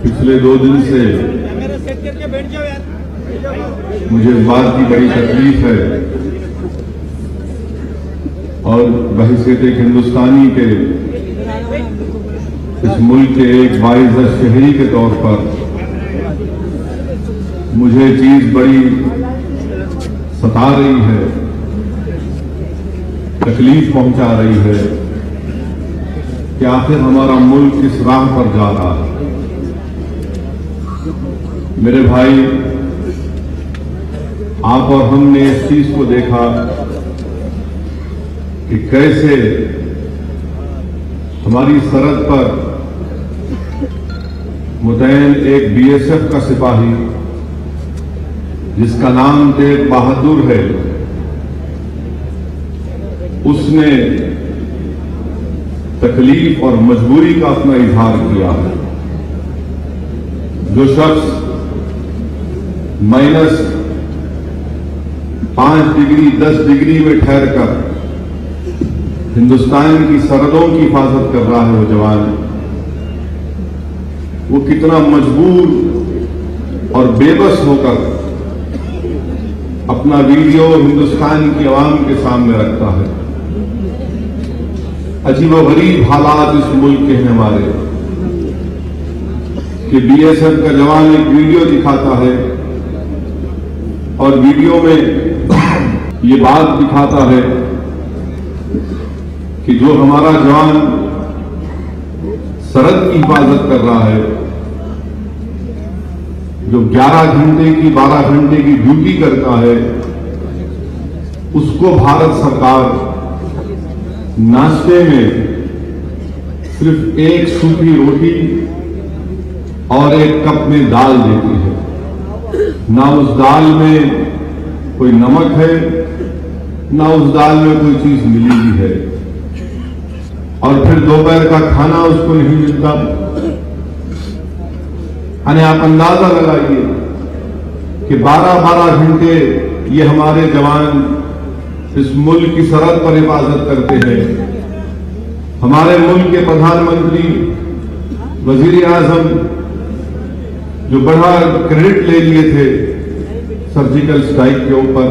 पिछले 2 दिन से मुझे इस बात की बड़ी तकलीफ है और बहैसियत एक हिंदुस्तानी के इस मुल्क के एक बाइज़्ज़त शहरी के तौर पर मुझे चीज बड़ी सता रही है, तकलीफ पहुंचा रही है कि आखिर हमारा मुल्क किस राह पर जा रहा है। मेरे भाई, आप और हमने इस चीज को देखा कि कैसे हमारी सरहद पर मुतैन एक बीएसएफ का सिपाही जिसका नाम तेग बहादुर है, उसने तकलीफ और मजबूरी का अपना इजहार किया है। जो शख्स -5 डिग्री 10 डिग्री में ठहरकर हिंदुस्तान की सरहदों की हिफाजत कर रहा है, वो जवान, वो कितना मजबूर और बेबस होकर अपना वीडियो हिंदुस्तान की आवाम के सामने रखता है। अजीबोगरीब हालात इस मुल्क के हैं हमारे कि बीएसएफ का जवान एक वीडियो दिखाता है और वीडियो में ये बात दिखाता है कि जो हमारा जवान सरहद की हिफाजत कर रहा है, जो 11 घंटे की 12 घंटे की ड्यूटी करता है, उसको भारत सरकार नाश्ते में सिर्फ एक सूखी रोटी और एक कप में दाल देती है। ना उस दाल में कोई नमक है, ना उस दाल में कोई चीज मिली हुई है, और फिर दोपहर का खाना उसको नहीं मिलता। यानी आप अंदाजा लगाइए कि 12-12 घंटे ये हमारे जवान इस मुल्क की सरहद पर हिफाजत करते हैं। हमारे मुल्क के प्रधानमंत्री, वजीर आजम जो बड़ा क्रेडिट ले लिए थे सर्जिकल स्ट्राइक के ऊपर,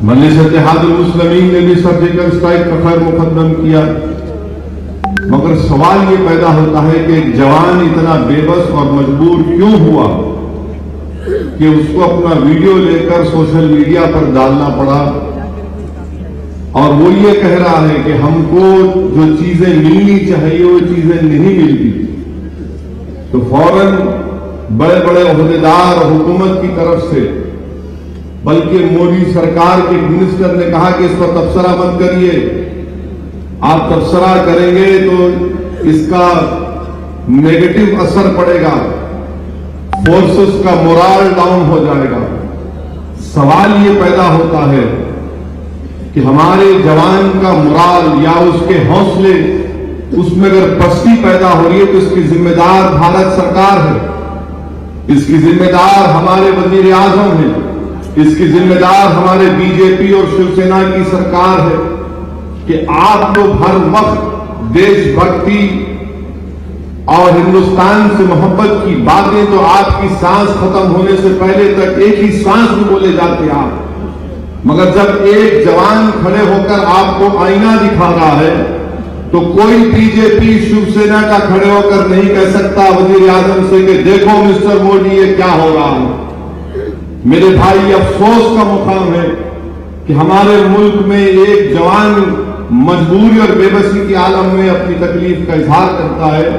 मजलिस इत्तेहादुल मुस्लिमीन ने भी सर्जिकल स्ट्राइक का खैर मुकद्दम किया, मगर सवाल ये पैदा होता है कि एक जवान इतना बेबस और मजबूर क्यों हुआ कि उसको अपना वीडियो लेकर सोशल मीडिया पर डालना पड़ा, और वो ये कह रहा है कि हमको जो चीजें मिलनी चाहिए वो चीजें नहीं मिलती। तो फौरन बड़े बड़े ओहदेदार हुकूमत की तरफ से, बल्कि मोदी सरकार के मिनिस्टर ने कहा कि इस पर तबसरा मत करिए, आप तबसरा करेंगे तो इसका नेगेटिव असर पड़ेगा, फोर्सेस का मोराल डाउन हो जाएगा। सवाल ये पैदा होता है कि हमारे जवान का मोराल या उसके हौसले, उसमें अगर पस्ती पैदा हो रही है तो इसकी जिम्मेदार भारत सरकार है, इसकी जिम्मेदार हमारे वजीर आजम है, इसकी जिम्मेदार हमारे बीजेपी और शिवसेना की सरकार है कि आप लोग हर वक्त देशभक्ति और हिंदुस्तान से मोहब्बत की बातें तो आपकी सांस खत्म होने से पहले तक एक ही सांस में बोले जाते आप, मगर जब एक जवान खड़े होकर आपको आईना दिखा रहा है तो कोई बीजेपी शिवसेना का खड़े होकर नहीं कह सकता वजीर आजम से कि देखो मिस्टर मोदी ये क्या हो रहा है। मेरे भाई, अफसोस का मुकाम है कि हमारे मुल्क में एक जवान मजबूरी और बेबसी के आलम में अपनी तकलीफ का इजहार करता है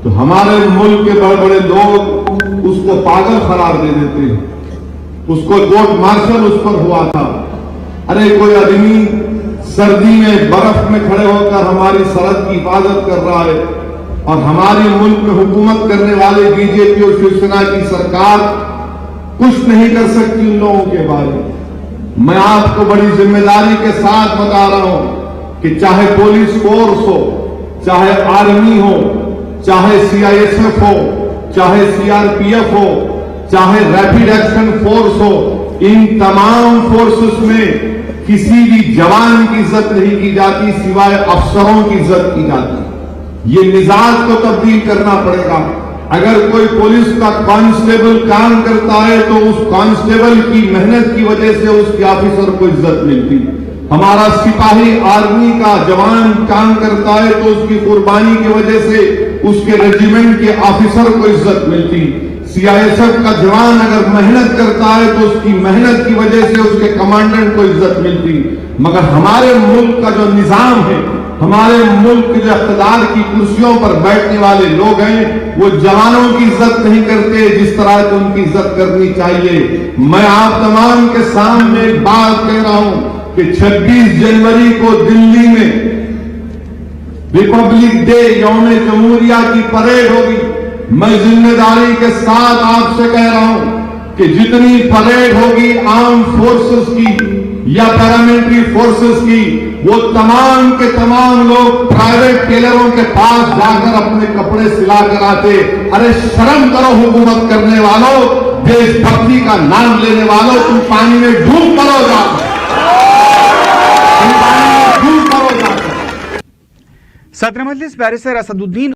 तो हमारे मुल्क के बड़े बड़े लोग उसको पागल करार दे देते हैं, उसको कोर्ट मार्शल उस पर हुआ था। अरे कोई आदमी सर्दी में बर्फ में खड़े होकर हमारी सरहद की हिफाजत कर रहा है और हमारे मुल्क में हुकूमत करने वाले बीजेपी और शिवसेना की सरकार कुछ नहीं कर सकती उन लोगों के बारे में। मैं आपको बड़ी जिम्मेदारी के साथ बता रहा हूं कि चाहे पुलिस फोर्स हो, चाहे आर्मी हो, चाहे सीआईएसएफ हो, चाहे सीआरपीएफ हो, चाहे रैपिड एक्शन फोर्स हो, इन तमाम फोर्सेस में किसी भी जवान की इज्जत नहीं की जाती सिवाय अफसरों की इज्जत की जाती। ये मिजाज को तब्दील करना पड़ेगा। अगर कोई पुलिस का कांस्टेबल काम करता है तो उस कांस्टेबल की मेहनत की वजह से उसके ऑफिसर को इज्जत मिलती। हमारा सिपाही आर्मी का जवान काम करता है तो उसकी कुर्बानी की वजह से उसके रेजिमेंट के ऑफिसर को इज्जत मिलती। सीआईएसएफ का जवान अगर मेहनत करता है तो उसकी मेहनत की वजह से उसके कमांडेंट को इज्जत मिलती। मगर हमारे मुल्क का जो निजाम है, हमारे मुल्क के जो इख्तिदार की कुर्सियों पर बैठने वाले लोग हैं, वो जवानों की इज्जत नहीं करते जिस तरह की उनकी इज्जत करनी चाहिए। मैं आप तमाम के सामने एक बात कह रहा हूं कि 26 जनवरी को दिल्ली में रिपब्लिक डे यौम जमहूरिया की परेड होगी। मैं जिम्मेदारी के साथ आपसे कह रहा हूं कि जितनी परेड होगी आर्म फोर्सेस की या पैरामिलिट्री फोर्सेस की, वो तमाम के तमाम लोग प्राइवेट टेलरों के पास जाकर अपने कपड़े सिला कर आते। अरे शर्म करो हुकूमत करने वालों, देशभक्ति का नाम लेने वालों, तुम पानी में डूब मरो जाओ, तुम पानी में डूब मरो जाओ। सत्रामधले पॅरिसर असदुद्दीन